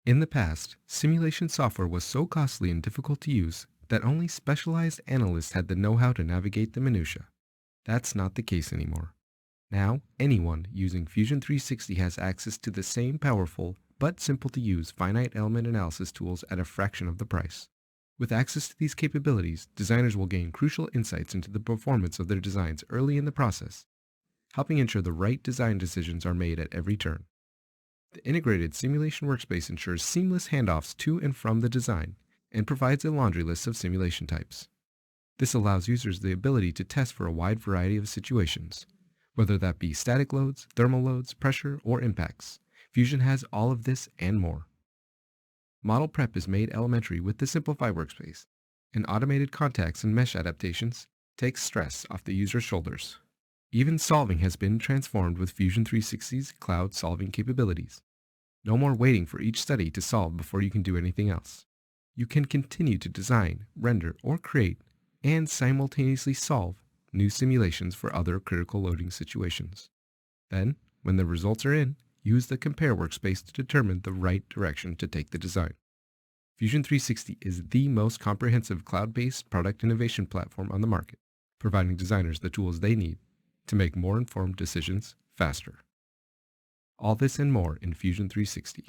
In the past, simulation software was so costly and difficult to use that only specialized analysts had the know-how to navigate the minutia. That's not the case anymore. Now, anyone using Fusion 360 has access to the same powerful but simple to use finite element analysis tools at a fraction of the price. With access to these capabilities, designers will gain crucial insights into the performance of their designs early in the process, helping ensure the right design decisions are made at every turn. The integrated simulation workspace ensures seamless handoffs to and from the design and provides a laundry list of simulation types. This allows users the ability to test for a wide variety of situations, whether that be static loads, thermal loads, pressure, or impacts. Fusion has all of this and more. Model prep is made elementary with the Simplify workspace, and automated contacts and mesh adaptations take stress off the user's shoulders. Even solving has been transformed with Fusion 360's cloud solving capabilities. No more waiting for each study to solve before you can do anything else. You can continue to design, render, or create, and simultaneously solve new simulations for other critical loading situations. Then, when the results are in, use the Compare workspace to determine the right direction to take the design. Fusion 360 is the most comprehensive cloud-based product innovation platform on the market, providing designers the tools they need to make more informed decisions faster. All this and more in Fusion 360.